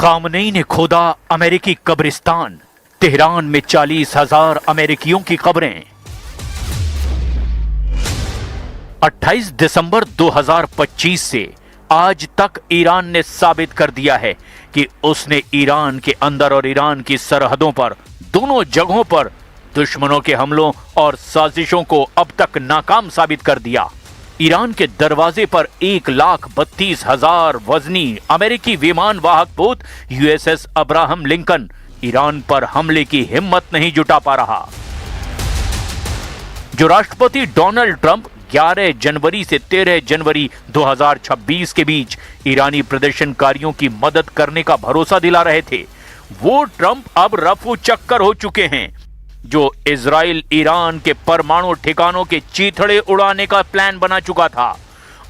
Khamenei ने खोदा अमेरिकी कब्रिस्तान, तेहरान में 40,000 अमेरिकियों की कब्रें। 28 दिसंबर 2025 से आज तक ईरान ने साबित कर दिया है कि उसने ईरान के अंदर और ईरान की सरहदों पर दोनों जगहों पर दुश्मनों के हमलों और साजिशों को अब तक नाकाम साबित कर दिया। ईरान के दरवाजे पर 1,32,000 वजनी अमेरिकी विमान वाहक पोत यूएसएस अब्राहम लिंकन ईरान पर हमले की हिम्मत नहीं जुटा पा रहा। जो राष्ट्रपति डोनाल्ड ट्रंप 11 जनवरी से 13 जनवरी 2026 के बीच ईरानी प्रदर्शनकारियों की मदद करने का भरोसा दिला रहे थे, वो ट्रंप अब रफू चक्कर हो चुके हैं। जो इजराइल ईरान के परमाणु ठिकानों के चीथड़े उड़ाने का प्लान बना चुका था,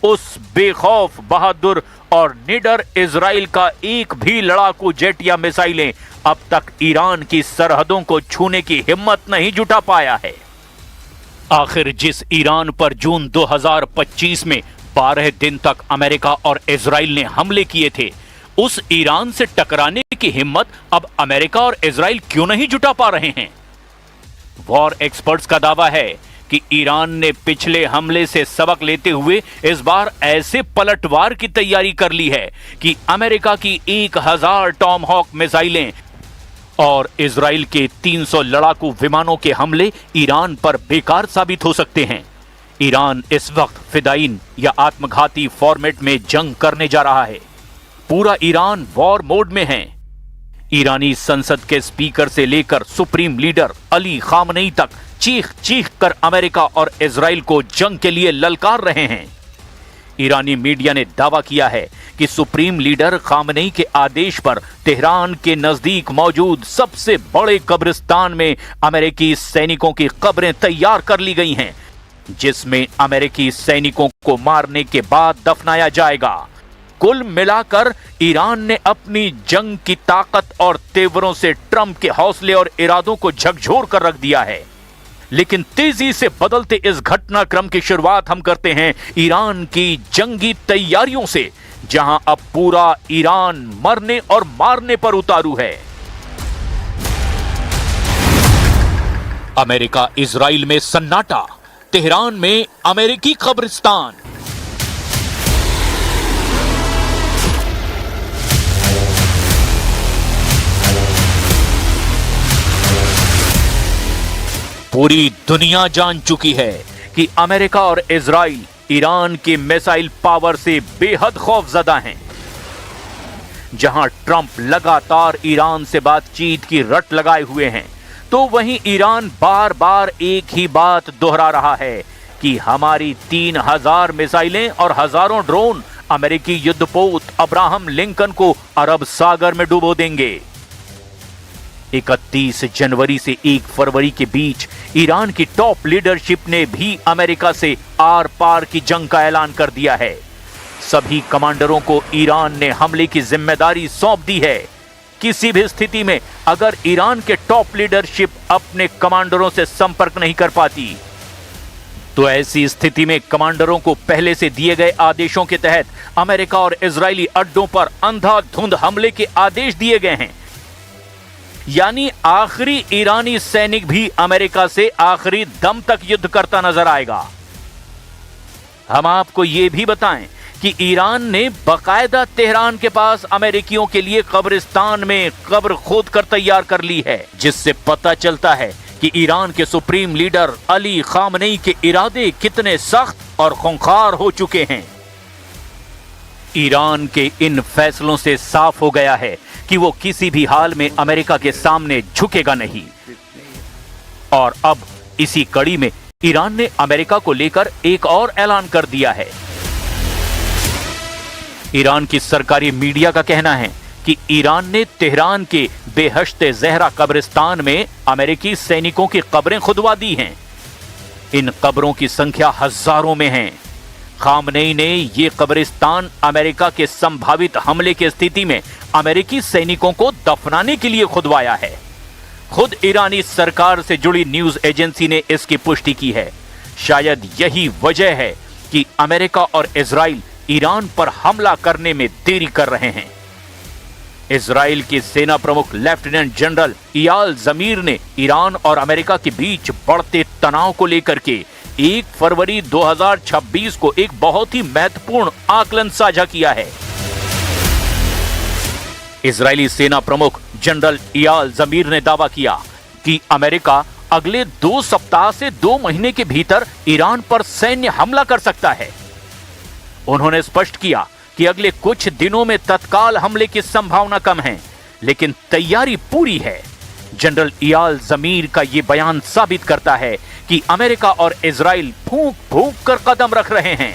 उस बेखौफ, बहादुर और निडर इजराइल का एक भी लड़ाकू जेट या मिसाइलें अब तक ईरान की सरहदों को छूने की हिम्मत नहीं जुटा पाया है। आखिर जिस ईरान पर जून 2025 में 12 दिन तक अमेरिका और इजराइल ने हमले किए थे, उस ईरान से टकराने की हिम्मत अब अमेरिका और इजराइल क्यों नहीं जुटा पा रहे हैं? वॉर एक्सपर्ट्स का दावा है कि ईरान ने पिछले हमले से सबक लेते हुए इस बार ऐसे पलटवार की तैयारी कर ली है कि अमेरिका की 1000 टॉमहॉक मिसाइलें और इजराइल के 300 लड़ाकू विमानों के हमले ईरान पर बेकार साबित हो सकते हैं। ईरान इस वक्त फिदाइन या आत्मघाती फॉर्मेट में जंग करने जा रहा है। पूरा ईरान वॉर मोड में है। ईरानी संसद के स्पीकर से लेकर सुप्रीम लीडर अली खामनेई तक चीख चीख कर अमेरिका और इजराइल को जंग के लिए ललकार रहे हैं। ईरानी मीडिया ने दावा किया है कि सुप्रीम लीडर खामनेई के आदेश पर तेहरान के नजदीक मौजूद सबसे बड़े कब्रिस्तान में अमेरिकी सैनिकों की कब्रें तैयार कर ली गई हैं, जिसमें अमेरिकी सैनिकों को मारने के बाद दफनाया जाएगा। कुल मिलाकर ईरान ने अपनी जंग की ताकत और तेवरों से ट्रंप के हौसले और इरादों को झकझोर कर रख दिया है। लेकिन तेजी से बदलते इस घटनाक्रम की शुरुआत हम करते हैं ईरान की जंगी तैयारियों से, जहां अब पूरा ईरान मरने और मारने पर उतारू है। अमेरिका इजराइल में सन्नाटा, तेहरान में अमेरिकी कब्रिस्तान। पूरी दुनिया जान चुकी है कि अमेरिका और इजराइल ईरान के मिसाइल पावर से बेहद खौफजदा हैं। जहां ट्रंप लगातार ईरान से बातचीत की रट लगाए हुए हैं, तो वहीं ईरान बार बार एक ही बात दोहरा रहा है कि हमारी 3000 मिसाइलें और हजारों ड्रोन अमेरिकी युद्धपोत अब्राहम लिंकन को अरब सागर में डुबो देंगे। 31 जनवरी से 1 फरवरी के बीच ईरान की टॉप लीडरशिप ने भी अमेरिका से आर पार की जंग का ऐलान कर दिया है। सभी कमांडरों को ईरान ने हमले की जिम्मेदारी सौंप दी है। किसी भी स्थिति में अगर ईरान के टॉप लीडरशिप अपने कमांडरों से संपर्क नहीं कर पाती, तो ऐसी स्थिति में कमांडरों को पहले से दिए गए आदेशों के तहत अमेरिका और इजरायली अड्डों पर अंधाधुंध हमले के आदेश दिए गए हैं। यानी आखिरी ईरानी सैनिक भी अमेरिका से आखिरी दम तक युद्ध करता नजर आएगा। हम आपको यह भी बताएं कि ईरान ने बाकायदा तेहरान के पास अमेरिकियों के लिए कब्रिस्तान में कब्र खोद कर तैयार कर ली है, जिससे पता चलता है कि ईरान के सुप्रीम लीडर अली खामनेई के इरादे कितने सख्त और खूंखार हो चुके हैं। ईरान के इन फैसलों से साफ हो गया है कि वो किसी भी हाल में अमेरिका के सामने झुकेगा नहीं। और अब इसी कड़ी में ईरान ने अमेरिका को लेकर एक और ऐलान कर दिया है। ईरान की सरकारी मीडिया का कहना है कि ईरान ने तेहरान के बेहश्ते ज़हरा कब्रिस्तान में अमेरिकी सैनिकों की कब्रें खुदवा दी हैं। इन कब्रों की संख्या हजारों में है। खामनेई ने ये कब्रिस्तान अमेरिका के संभावित हमले की स्थिति में अमेरिकी सैनिकों को दफनाने के लिए खुदवाया है। खुद ईरानी सरकार से जुड़ी न्यूज एजेंसी ने इसकी पुष्टि की है। शायद यही वजह है कि अमेरिका और इजराइल ईरान पर हमला करने में देरी कर रहे हैं। इजराइल के सेना प्रमुख लेफ्टिनेंट जनरल इयाल जमीर ने ईरान और अमेरिका के बीच बढ़ते तनाव को लेकर के 1 फरवरी 2026 को एक बहुत ही महत्वपूर्ण आकलन साझा किया है। इजरायली सेना प्रमुख जनरल इयाल जमीर ने दावा किया कि अमेरिका अगले 2 सप्ताह से 2 महीने के भीतर ईरान पर सैन्य हमला कर सकता है। उन्होंने स्पष्ट किया कि अगले कुछ दिनों में तत्काल हमले की संभावना कम है, लेकिन तैयारी पूरी है। जनरल इयाल जमीर का यह बयान साबित करता है कि अमेरिका और इजराइल फूंक फूंक कर कदम रख रहे हैं।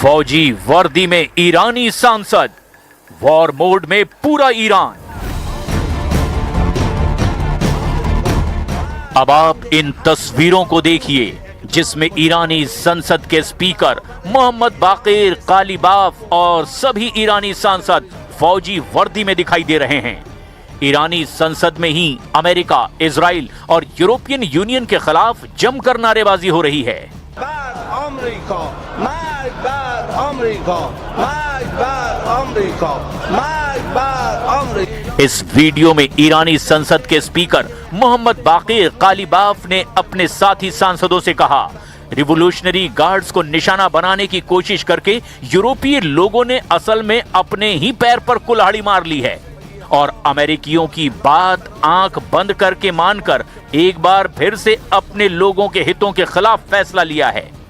फौजी वर्दी में ईरानी सांसद, वॉर मोड में पूरा ईरान। अब आप इन तस्वीरों को देखिए जिसमें ईरानी संसद के स्पीकर मोहम्मद बाकिर कालीबाफ और सभी ईरानी सांसद फौजी वर्दी में दिखाई दे रहे हैं। ईरानी संसद में ही अमेरिका, इजराइल और यूरोपियन यूनियन के खिलाफ जमकर नारेबाजी हो रही है। इस वीडियो में ईरानी संसद के स्पीकर मोहम्मद बाकिर कालीबाफ ने अपने साथी सांसदों से कहा, रिवोल्यूशनरी गार्ड्स को निशाना बनाने की कोशिश करके यूरोपीय लोगों ने असल में अपने ही पैर पर कुल्हाड़ी मार ली है और अमेरिकियों की बात आंख बंद करके मानकर एक बार फिर से अपने लोगों के हितों के खिलाफ फैसला लिया है।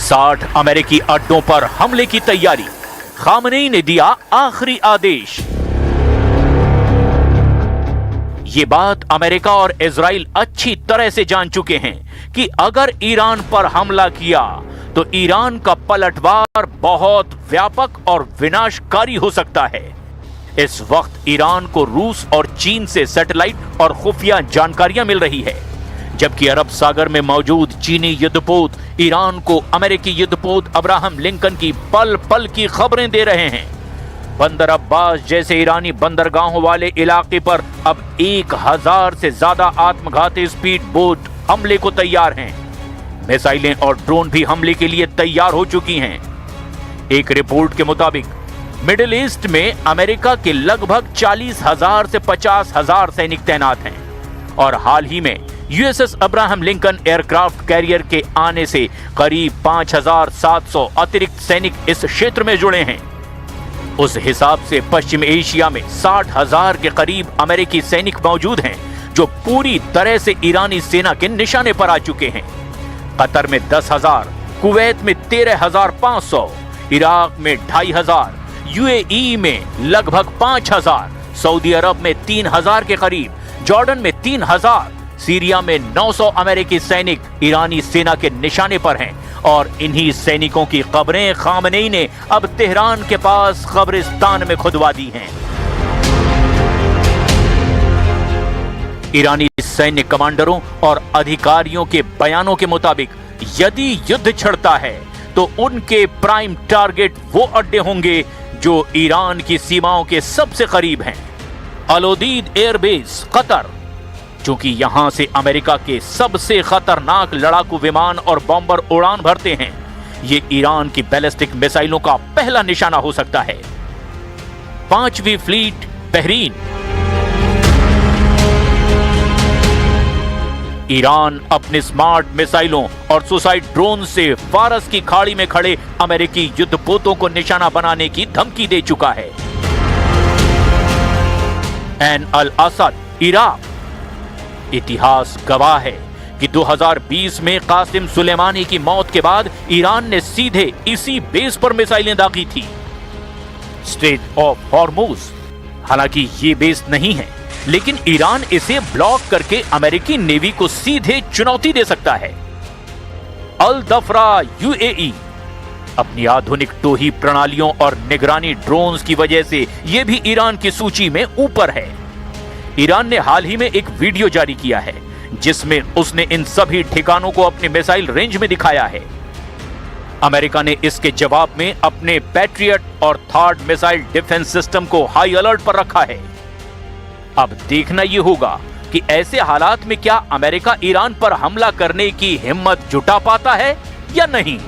60 अमेरिकी अड्डों पर हमले की तैयारी, खामनेई ने दिया आखिरी आदेश। ये बात अमेरिका और इजराइल अच्छी तरह से जान चुके हैं कि अगर ईरान पर हमला किया तो ईरान का पलटवार बहुत व्यापक और विनाशकारी हो सकता है। इस वक्त ईरान को रूस और चीन से सैटेलाइट और खुफिया जानकारियां मिल रही है, जबकि अरब सागर में मौजूद चीनी युद्धपोत ईरान को अमेरिकी युद्धपोत अब्राहम लिंकन की पल पल की खबरें दे रहे हैं। बंदर अब्बास जैसे ईरानी बंदरगाहों वाले इलाके पर अब 1000 से ज्यादा आत्मघाती स्पीड बोट हमले को तैयार हैं। मिसाइलें और ड्रोन भी हमले के लिए तैयार हो चुकी हैं। एक रिपोर्ट के मुताबिक मिडिल ईस्ट में अमेरिका के लगभग 40,000 से 50,000 सैनिक तैनात हैं और हाल ही में USS Abraham Lincoln aircraft carrier के आने से करीब 5,700 अतिरिक्त सैनिक इस क्षेत्र में जुड़े हैं। उस हिसाब से पश्चिम एशिया में 60,000 के करीब अमेरिकी सैनिक मौजूद हैं जो पूरी तरह से ईरानी सेना के निशाने पर आ चुके हैं। कतर में 10,000, कुवैत में 13,500, इराक में 2,500, यूएई में लगभग 5,000, सऊदी अरब में 3,000 के करीब, जॉर्डन में 3,000, सीरिया में 900 अमेरिकी सैनिक ईरानी सेना के निशाने पर हैं और इन्हीं सैनिकों की कब्रें खामनेई ने अब तेहरान के पास कब्रिस्तान में खुदवा दी हैं। ईरानी सैन्य कमांडरों और अधिकारियों के बयानों के मुताबिक यदि युद्ध छिड़ता है तो उनके प्राइम टारगेट वो अड्डे होंगे जो ईरान की सीमाओं के सबसे करीब हैं। अल-उदीद एयरबेस कतर, चूंकि यहां से अमेरिका के सबसे खतरनाक लड़ाकू विमान और बॉम्बर उड़ान भरते हैं, ये ईरान की बैलिस्टिक मिसाइलों का पहला निशाना हो सकता है। 5वीं फ्लीट बहरीन। ईरान अपने स्मार्ट मिसाइलों और सुसाइड ड्रोन से फारस की खाड़ी में खड़े अमेरिकी युद्धपोतों को निशाना बनाने की धमकी दे चुका है। ऐन अल असद, इराक। इतिहास गवाह है कि 2020 में कासिम सुलेमानी की मौत के बाद ईरान ने सीधे इसी बेस पर मिसाइलें दागी थी। स्ट्रेट ऑफ हॉर्मुज, हालांकि ये बेस नहीं है, लेकिन ईरान इसे ब्लॉक करके अमेरिकी नेवी को सीधे चुनौती दे सकता है। अल दफरा यूएई अपनी आधुनिक टोही प्रणालियों और निगरानी ड्रोन्स की वजह से यह भी ईरान की सूची में ऊपर है। ईरान ने हाल ही में एक वीडियो जारी किया है जिसमें उसने इन सभी ठिकानों को अपने मिसाइल रेंज में दिखाया है। अमेरिका ने इसके जवाब में अपने पैट्रियट और थर्ड मिसाइल डिफेंस सिस्टम को हाई अलर्ट पर रखा है। अब देखना यह होगा कि ऐसे हालात में क्या अमेरिका ईरान पर हमला करने की हिम्मत जुटा पाता है या नहीं।